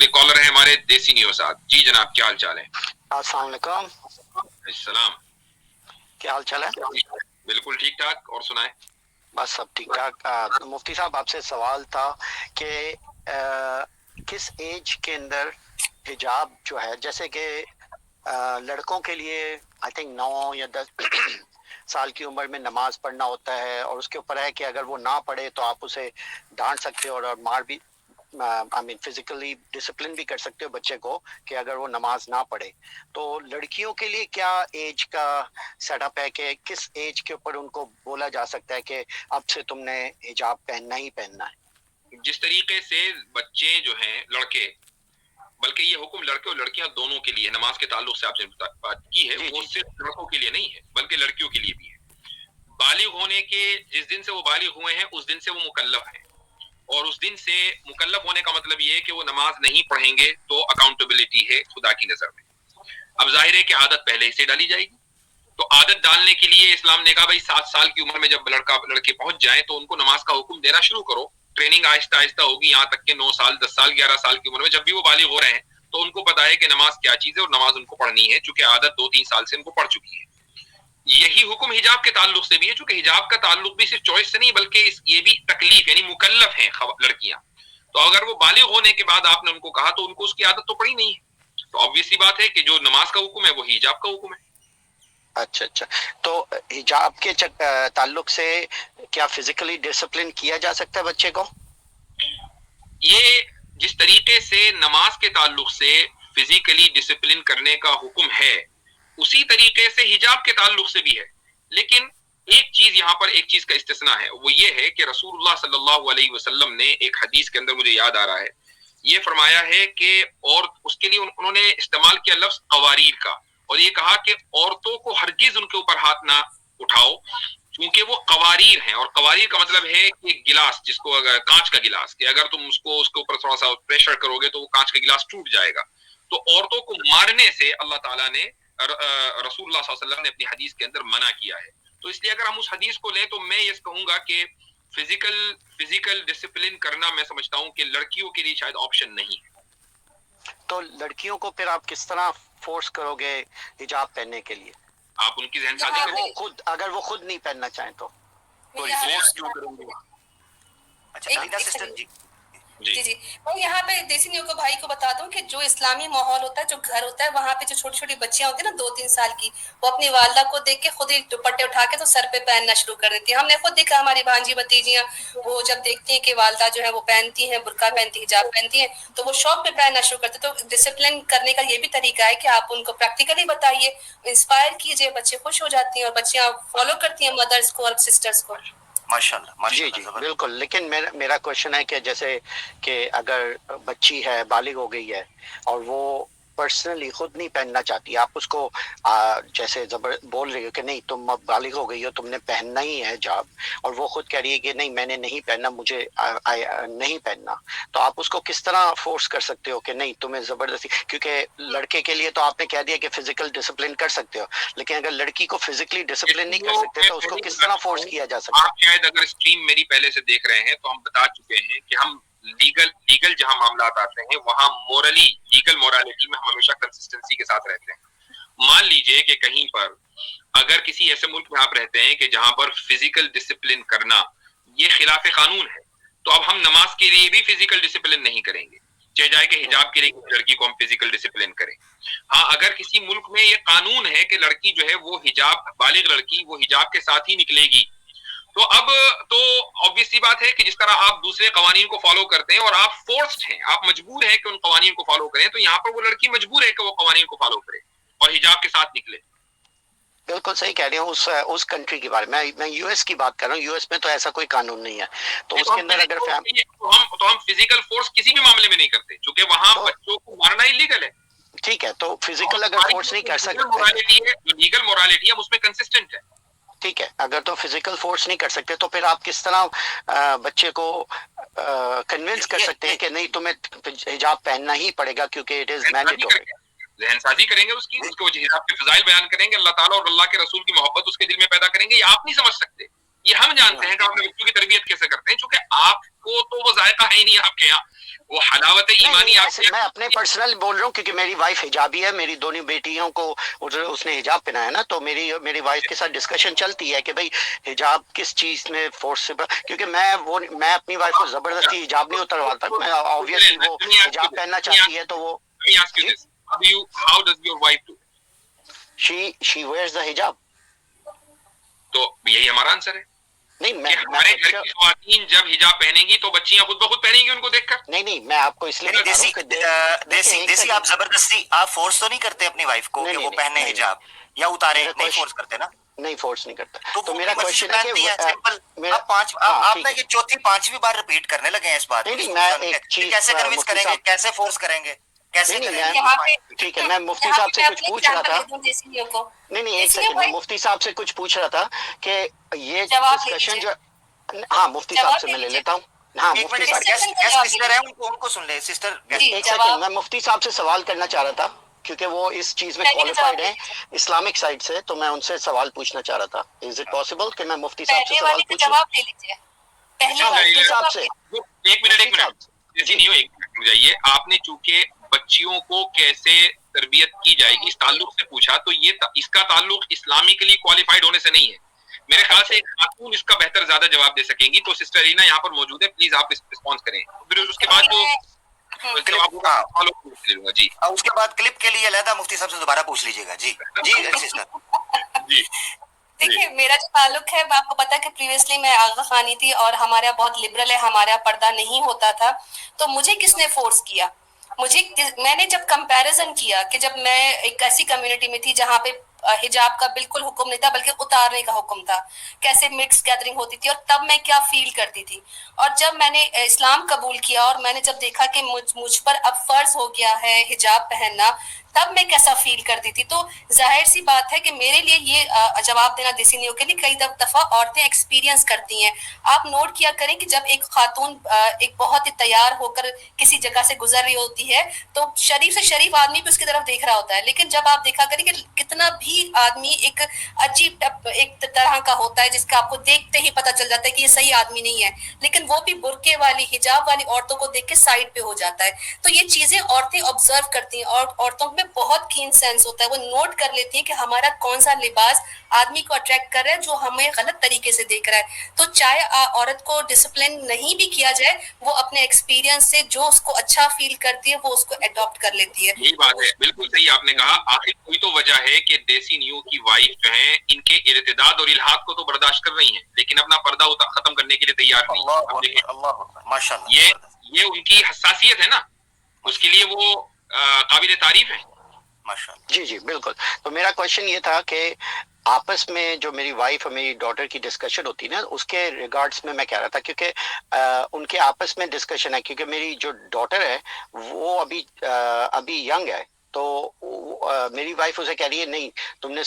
اگلے کالر ہیں ہمارے دیسی نیو صاحب. جی جناب, کیا حال چال ہے؟ السلام علیکم. السلام. کیا حال چال ہے؟ بالکل ٹھیک ٹھاک, اور سنائیں. بس سب ٹھیک ٹھاک. مفتی صاحب آپ سے سوال تھا کہ کس ایج کے اندر حجاب جو ہے, جیسے کہ لڑکوں کے لیے آئی تھنک 9 یا 10 سال کی عمر میں نماز پڑھنا ہوتا ہے, اور اس کے اوپر ہے کہ اگر وہ نہ پڑھے تو آپ اسے ڈانٹ سکتے ہو اور مار بھی آئی مین فزیکلی ڈسپلن بھی کر سکتے ہو بچے کو کہ اگر وہ نماز نہ پڑھے. تو لڑکیوں کے لیے کیا ایج کا سیٹ اپ ہے کہ کس ایج کے اوپر ان کو بولا جا سکتا ہے کہ اب سے تم نے حجاب پہننا ہی پہننا ہے؟ جس طریقے سے بچے جو ہیں لڑکے, بلکہ یہ حکم لڑکے اور لڑکیاں دونوں کے لیے نماز کے تعلق سے آپ نے بات کی ہے, وہ صرف لڑکوں کے لیے نہیں ہے بلکہ لڑکیوں کے لیے بھی ہے. بالغ ہونے کے جس دن سے وہ بالغ ہوئے ہیں اس دن سے وہ مکلف ہیں, اور اس دن سے مکلف ہونے کا مطلب یہ ہے کہ وہ نماز نہیں پڑھیں گے تو اکاؤنٹیبلٹی ہے خدا کی نظر میں. اب ظاہر ہے کہ عادت پہلے ہی سے ڈالی جائے گی, تو عادت ڈالنے کے لیے اسلام نے کہا بھائی 7 سال کی عمر میں جب لڑکے پہنچ جائیں تو ان کو نماز کا حکم دینا شروع کرو. ٹریننگ آہستہ آہستہ ہوگی یہاں تک کہ 9 سال 10 سال 11 سال کی عمر میں جب بھی وہ بالغ ہو رہے ہیں تو ان کو پتا ہے کہ نماز کیا چیز ہے اور نماز ان کو پڑھنی ہے, چونکہ عادت 2-3 سال سے ان کو پڑ چکی ہے. یہی حکم حجاب کے تعلق سے بھی ہے, چونکہ حجاب کا تعلق بھی صرف چوائس سے نہیں بلکہ یہ بھی تکلیف, یعنی مکلف ہیں لڑکیاں. تو اگر وہ بالغ ہونے کے بعد آپ نے ان کو کہا تو ان کو اس کی عادت تو پڑی نہیں ہے, تو obvious سی بات ہے کہ جو نماز کا حکم ہے وہ حجاب کا حکم ہے. اچھا اچھا, تو حجاب کے تعلق سے کیا فزیکلی ڈسپلن کیا جا سکتا ہے بچے کو؟ یہ جس طریقے سے نماز کے تعلق سے فزیکلی ڈسپلن کرنے کا حکم ہے اسی طریقے سے حجاب کے تعلق سے بھی ہے. لیکن ایک چیز یہاں پر ایک چیز کا استثناء ہے, وہ یہ ہے کہ رسول اللہ صلی اللہ علیہ وسلم نے ایک حدیث کے اندر مجھے یاد آ رہا ہے یہ فرمایا ہے کہ, اور اس کے لیے انہوں نے استعمال کیا لفظ قواریر کا, اور یہ کہا کہ عورتوں کو ہرگز ان کے اوپر ہاتھ نہ اٹھاؤ کیونکہ وہ قواریر ہیں. اور قواریر کا مطلب ہے کہ گلاس, جس کو اگر کانچ کا گلاس, کہ اگر تم اس کے اوپر تھوڑا سا پریشر کرو گے تو وہ کانچ کا گلاس ٹوٹ جائے گا. تو عورتوں کو مارنے سے اللہ تعالیٰ نے, رسول اللہ صلی اللہ علیہ وسلم نے اپنی حدیث کے اندر منع کیا ہے. تو اس لیے اگر ہم اس حدیث کو لیں تو میں یہ کہوں گا کہ فزیکل ڈسپلن کرنا میں سمجھتا ہوں کہ لڑکیوں کے لیے شاید آپشن نہیں ہے. تو لڑکیوں کو پھر آپ کس طرح فورس کرو گے حجاب پہننے کے لیے؟ آپ ان کی ذہن سازی اگر وہ خود نہیں پہننا چاہیں تو فورس کیوں کریں گے؟ اچھا جی جی میں یہاں پہ دیسی نیو کو بھائی کو بتا دوں کہ جو اسلامی ماحول ہوتا ہے, جو گھر ہوتا ہے, وہاں پہ جو چھوٹی چھوٹی بچیاں ہوتی ہیں نا 2-3 سال کی, وہ اپنی والدہ کو دیکھ کے خود ہی دوپٹے اٹھا کے تو سر پہ پہننا شروع کر دیتی ہیں. ہم نے خود دیکھا ہماری بھانجی بھتیجیاں, وہ جب دیکھتی ہیں کہ والدہ جو ہے وہ پہنتی ہیں برقع پہنتی ہیں حجاب پہنتی ہیں تو وہ شوق پہ پہننا شروع کرتے. تو ڈسپلن کرنے کا یہ بھی طریقہ ہے کہ آپ ان کو پریکٹیکلی بتائیے, انسپائر کیجیے, بچے خوش ہو جاتی ہیں اور بچیاں فالو کرتی ہیں مدرس کو اور سسٹرس کو. ماشاءاللہ جی جی بالکل. لیکن میرا کوشچن ہے کہ جیسے کہ اگر بچی ہے, بالغ ہو گئی ہے, اور وہ پرسنلی خود نہیں پہننا چاہتی, آپ اس کو جیسے بول رہی ہو کہ نہیں تم اب بالغ ہو گئی ہو, تم نے پہننا ہی ہے حجاب, اور وہ خود کہہ رہی ہے کہ نہیں میں نے نہیں پہننا, مجھے نہیں پہننا, تو آپ اس کو کس طرح فورس کر سکتے ہو کہ نہیں تمہیں زبردستی؟ کیونکہ لڑکے کے لیے تو آپ نے کہہ دیا کہ فزیکل ڈسپلن کر سکتے ہو, لیکن اگر لڑکی کو فزیکلی ڈسپلن نہیں کر سکتے تو اس کو کس طرح فورس کیا جا سکتا ہے؟ آپ شاید اگر اسٹریم میری پہلے سے دیکھ رہے ہیں تو ہم بتا چکے ہیں کہ ہم لیگل جہاں معاملات آتے ہیں وہاں لیگل مورالٹی میں ہم ہمیشہ کنسسٹنسی کے ساتھ رہتے ہیں. مان لیجئے کہ کہیں پر اگر کسی ایسے ملک میں آپ رہتے ہیں کہ جہاں پر فزیکل ڈسپلن کرنا یہ خلاف قانون ہے, تو اب ہم نماز کے لیے بھی فزیکل ڈسپلن نہیں کریں گے, چاہے جائے کہ حجاب کے لیے لڑکی کو ہم فزیکل ڈسپلن کریں. ہاں اگر کسی ملک میں یہ قانون ہے کہ لڑکی جو ہے وہ حجاب, بالغ لڑکی وہ حجاب کے ساتھ ہی نکلے گی, تو اب تو obvious سی بات ہے کہ جس طرح آپ دوسرے قوانین کو فالو کرتے ہیں اور آپ فورسڈ ہیں, آپ مجبور ہیں کہ ان قوانین کو فالو کریں, تو یہاں پر وہ لڑکی مجبور ہے کہ وہ قوانین کو فالو کرے اور حجاب کے ساتھ نکلے. بالکل صحیح کہہ رہے ہیں. اس کنٹری کے بارے میں یو ایس کی بات کر رہا ہوں. یو ایس میں تو ایسا کوئی قانون نہیں ہے, تو اس کے اندر اگر ہم فزیکل فورس کسی بھی معاملے میں نہیں کرتے, چونکہ وہاں بچوں کو مارنا انلیگل ہے. ٹھیک ہے, تو فزیکل اگر فورس نہیں کر سکتے, لیگل مورالٹی ہے ہم اس میں کنسسٹنٹ ہے. ٹھیک ہے, اگر تو فزیکل فورس نہیں کر سکتے تو پھر آپ کس طرح بچے کو کنونس کر سکتے ہیں کہ نہیں تمہیں حجاب پہننا ہی پڑے گا کیونکہ اٹ از مینڈیٹری؟ ذہن سازی کریں گے اس کی حجاب کے فضائل بیان کریں گے, اللہ تعالیٰ اور اللہ کے رسول کی محبت اس کے دل میں پیدا کریں گے. یہ آپ نہیں سمجھ سکتے, یہ ہم جانتے ہیں کہ ہم اپنے بچوں کی تربیت کیسے کرتے ہیں, چونکہ آپ کو تو وہ ذائقہ ہے ہی نہیں آپ کے یہاں. وہ حلاوت ایمانی آپ میں اپنے پرسنل بول رہا ہوں کیونکہ میری وائف حجابی ہے, میری دونوں بیٹیوں کو اس نے حجاب پہنایا نا, تو میری وائف کے ساتھ ڈسکشن چلتی ہے کہ بھئی حجاب کس چیز میں فورسیبل, کیونکہ میں اپنی وائف کو زبردستی حجاب نہیں اترواتا, میں آبویسلی وہ حجاب پہننا چاہتی ہے تو وہ how does your wife do? she wears the hijab. تو یہی ہمارا آنسر ہے. نہیں میں ہمارے گھر کی خواتین جب حجاب پہنیں گی تو بچیاں خود بخود پہنیں گی ان کو دیکھ کر. نہیں میں آپ کو اس لیے دیسی آپ زبردستی آپ فورس تو نہیں کرتے اپنی وائف کو کہ وہ پہنے حجاب یا اتارے, نہیں فورس کرتے نا؟ نہیں فورس نہیں کرتا. تو میرا کوشچن ہے کہ آپ نے یہ چوتھی پانچویں بار ریپیٹ کرنے لگے ہیں اس بات کو, کیسے کنوینس کریں گے, کیسے فورس کریں گے, کیسے کریں گے؟ ٹھیک ہے, میں مفتی صاحب سے کچھ پوچھ رہا تھا. نہیں ایک سیکنڈ, میں مفتی صاحب سے کچھ پوچھ رہا تھا کہ یہ ڈسکشن جو, ہاں مفتی صاحب سے میں لے لیتا ہوں. ہاں مفتی صاحب سسٹر ہیں, ان کو سن لے. سسٹر ایک سیکنڈ, میں مفتی صاحب سے سوال کرنا چاہ رہا تھا کیونکہ وہ اس چیز میں کوالیفائڈ ہیں اسلامک سائڈ سے, تو میں ان سے سوال پوچھنا چاہ رہا تھا. از اٹ پاسبل کہ میں مفتی صاحب سے سوال پوچھوں؟ مفتی صاحب سے ایک منٹ جائیے. آپ نے چونکہ بچیوں کو کیسے تربیت کی جائے گی اس تعلق سے پوچھا, تو یہ اس کا تعلق اسلامکلی کوالیفائڈ ہونے سے نہیں ہے. میرے خیال سے خاتون اس کا بہتر زیادہ جواب دے سکیں گی. تو سسٹر رینا یہاں پر موجود ہے, پلیز آپ رسپانس کریں. پھر اس کے بعد جو جی اس کے بعد کلپ کے لیے علیحدہ مفتی صاحب سے دوبارہ پوچھ لیجیے گا. جی سسٹر جی دیکھیے میرا جو تعلق ہے, آپ کو پتا ہے کہ پریویسلی میں آغا خانی تھی اور ہمارا بہت لبرل ہے, ہمارا پردہ نہیں ہوتا تھا. تو مجھے کس نے فورس کیا؟ میں نے جب کمپیریزن کیا کہ جب میں ایک ایسی کمیونٹی میں تھی جہاں پہ حجاب کا بالکل حکم نہیں تھا بلکہ اتارنے کا حکم تھا, کیسے مکس گیدرنگ ہوتی تھی, اور تب میں کیا فیل کرتی تھی. اور جب میں نے اسلام قبول کیا اور میں نے جب دیکھا کہ مجھ پر اب فرض ہو گیا ہے حجاب پہننا, تب میں کیسا فیل کرتی تھی. تو ظاہر سی بات ہے کہ میرے لیے یہ جواب دینا دیسی نیو کے لیے کئی دفعہ عورتیں ایکسپیرینس کرتی ہیں. آپ نوٹ کیا کریں کہ جب ایک خاتون ایک بہت ہی تیار ہو کر کسی جگہ سے گزر رہی ہوتی ہے تو شریف سے شریف آدمی بھی اس کی طرف دیکھ رہا ہوتا ہے, لیکن جب آپ دیکھا کریں کہ کتنا بھی آدمی ایک عجیب ایک طرح کا ہوتا ہے جس کا آپ کو دیکھتے ہی پتہ چل جاتا ہے کہ یہ صحیح آدمی نہیں ہے, لیکن وہ بھی برقعے والی حجاب والی عورتوں کو دیکھ کے سائڈ پہ ہو جاتا ہے. تو یہ چیزیں عورتیں آبزرو کرتی ہیں اور عورتوں میں بہت کین سینس ہوتا ہے, وہ نوٹ کر لیتی ہیں کہ ہمارا کون سا لباس آدمی کو اٹریکٹ کر رہا ہے جو ہمیں غلط طریقے سے دیکھ رہا ہے. تو چاہے عورت کو ڈسپلن نہیں بھی کیا جائے, وہ اپنے ایکسپیرینس سے جو اس کو اچھا فیل کرتی ہے وہ اس کو اڈاپٹ کر لیتی ہے. یہی بات ہے, بالکل صحیح آپ نے کہا. آخر کوئی تو وجہ ہے کہ دیسی نیو کی وائف جو ہیں ان کے ارتداد اور الحاد کو تو برداشت کر رہی ہیں لیکن اپنا پردہ ختم کرنے کے لیے تیار نہیں. یہ ان کی حساسیت ہے نا, اس کے لیے وہ قابل تعریف ہے. جی بالکل. تو میرا کوشچن یہ تھا کہ آپس میں جو میری وائف اور میری ڈاٹر کی ڈسکشن ہوتی ہے نا, اس کے ریگارڈس میں کہہ رہا تھا کیونکہ ان کے آپس میں ڈسکشن ہے, کیونکہ میری جو ڈاٹر ہے وہ ابھی ینگ ہے, تو میری وائف اسے کہہ رہی ہے نہیں تم نے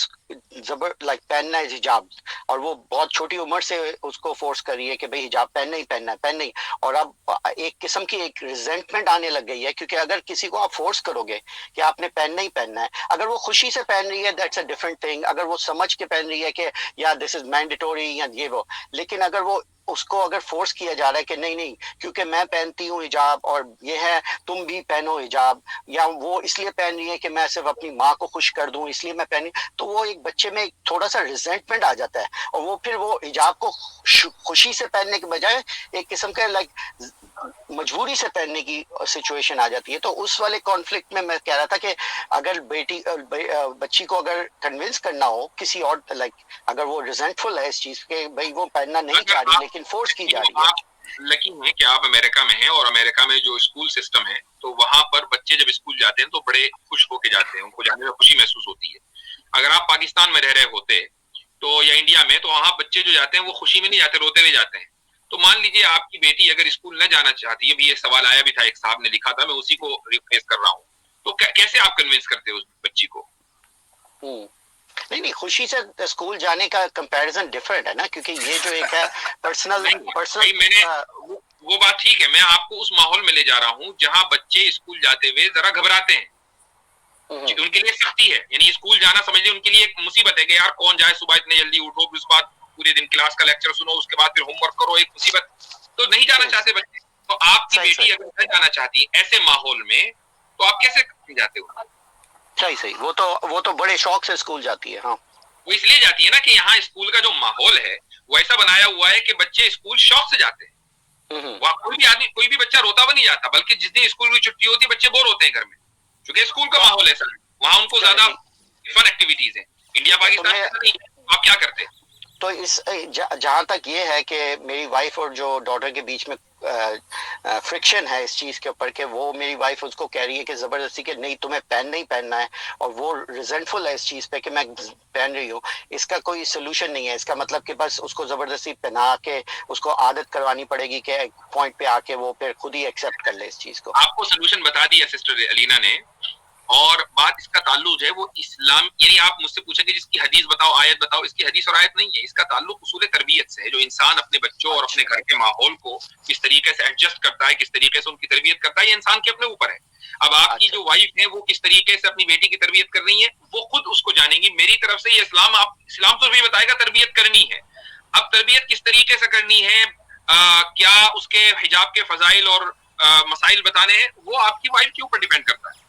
پہننا ہے حجاب, اور وہ بہت چھوٹی عمر سے اس کو فورس کر رہی ہے کہ بھئی حجاب پہننا ہی پہننا ہی. اور اب ایک قسم کی ایک ریزنٹمنٹ آنے لگ گئی ہے, کیونکہ اگر کسی کو آپ فورس کرو گے کہ آپ نے پہننا ہی پہننا ہے, اگر وہ خوشی سے پہن رہی ہے دیٹس اے ڈفرنٹ تھنگ, اگر وہ سمجھ کے پہن رہی ہے کہ یا دس از مینڈیٹوری یا یہ وہ, لیکن اگر وہ اس کو اگر فورس کیا جا رہا ہے کہ نہیں کیونکہ میں پہنتی ہوں حجاب اور یہ ہے تم بھی پہنو حجاب, یا وہ اس لیے پہن رہی ہے کہ میں صرف اپنی ماں کو خوش کر دوں اس لیے میں پہنی, تو وہ ایک بچے میں تھوڑا سا ریزنٹمنٹ آ جاتا ہے, اور وہ پھر وہ حجاب کو خوشی سے پہننے کے بجائے ایک قسم کا مجبوری سے پہننے کی سچویشن آ جاتی ہے. تو اس والے کانفلکٹ میں کہہ رہا تھا کہ اگر بچی کو اگر کنونس کرنا ہو کسی اور اگر وہ ریزنٹفل ہے اس چیز کے بھائی وہ پہننا نہیں چاہ رہی لیکن فورس کی جا رہی ہے. آپ لکی ہیں کہ آپ امریکہ میں ہیں, اور امریکہ میں جو اسکول سسٹم ہے تو وہاں پر بچے جب اسکول جاتے ہیں تو بڑے خوش ہو کے جاتے ہیں, ان کو جانے میں خوشی محسوس ہوتی ہے. اگر آپ پاکستان میں رہ رہے ہوتے تو یا انڈیا میں, تو وہاں بچے جو جاتے ہیں وہ خوشی میں نہیں جاتے, روتے ہوئے جاتے ہیں. تو مان لیجیے آپ کی بیٹی اگر اسکول نہ جانا چاہتی ہے, بھی یہ سوال آیا بھی تھا, ایک صاحب نے لکھا تھا, میں اسی کو ریپلیس کر رہا ہوں, تو کیسے آپ کنونس کرتے اس بچی کو؟ نہیں خوشی سے اسکول جانے کا کمپیریزن ڈفرینٹ ہے نا, کیونکہ یہ جو ایک ہے پرسنل میں نے وہ بات ٹھیک ہے, میں آپ کو اس ماحول میں لے جا رہا ہوں جہاں بچے اسکول جاتے ہوئے ذرا گھبراتے ہیں, ان کے لیے سختی ہے, یعنی اسکول جانا سمجھ لیں ان کے لیے ایک مصیبت ہے کہ یار کون جائے, صبح اتنے جلدی اٹھو, پھر اس کے بعد پورے دن کلاس کا لیکچر سنو, اس کے بعد پھر ہوم ورک کرو, ایک مصیبت. تو نہیں جانا چاہتے بچے, تو آپ کی بیٹی اگر نہ جانا چاہتی ہے ایسے ماحول میں تو آپ کیسے جاتے ہو؟ صحیح وہ تو بڑے شوق سے اسکول جاتی ہے. ہاں وہ اس لیے جاتی ہے نا کہ یہاں اسکول کا جو ماحول ہے وہ ایسا بنایا ہوا ہے کہ بچے اسکول شوق سے جاتے ہیں. وہاں کوئی بھی بچہ روتا ہوا نہیں جاتا، بلکہ جس دن اسکول کی چھٹی ہوتی ہے بچے بور ہوتے ہیں گھر میں، کیونکہ اسکول کا ماحول ایسا ہے، وہاں ان کو زیادہ فن ایکٹیویٹیز ہیں. انڈیا پاکستان میں نہیں ہے. آپ کیا کرتے ہیں؟ تو اس جہاں تک یہ ہے کہ میری وائف اور جو ڈاٹر کے بیچ میں فرکشن ہے اس چیز کے اوپر کہ وہ میری وائف اس کو کہہ رہی ہے کہ زبردستی کہ نہیں تمہیں نہیں پہننا ہے، اور وہ ریزنٹفل ہے اس چیز پہ کہ میں پہن رہی ہوں. اس کا کوئی سولوشن نہیں ہے. اس کا مطلب کہ بس اس کو زبردستی پہنا کے اس کو عادت کروانی پڑے گی کہ ایک پوائنٹ پہ آ کے وہ پھر خود ہی ایکسیپٹ کر لے اس چیز کو. آپ کو سولوشن بتا دیا سسٹر الینا نے، اور بات اس کا تعلق ہے وہ اسلام، یعنی آپ مجھ سے پوچھیں کہ جس کی حدیث بتاؤ آیت بتاؤ، اس کی حدیث اور آیت نہیں ہے. اس کا تعلق اصول تربیت سے ہے، جو انسان اپنے بچوں اور اپنے گھر کے ماحول کو کس طریقے سے ایڈجسٹ کرتا ہے، کس طریقے سے ان کی تربیت کرتا ہے، یہ انسان کے اپنے اوپر ہے. اب آپ کی جو وائف ہے وہ کس طریقے سے اپنی بیٹی کی تربیت کر رہی ہے وہ خود اس کو جانیں گی. میری طرف سے یہ اسلام تو بھی بتائے گا تربیت کرنی ہے. اب تربیت کس طریقے سے کرنی ہے، کیا اس کے حجاب کے فضائل اور مسائل بتانے ہیں، وہ آپ کی وائف کے اوپر ڈیپینڈ کرتا ہے.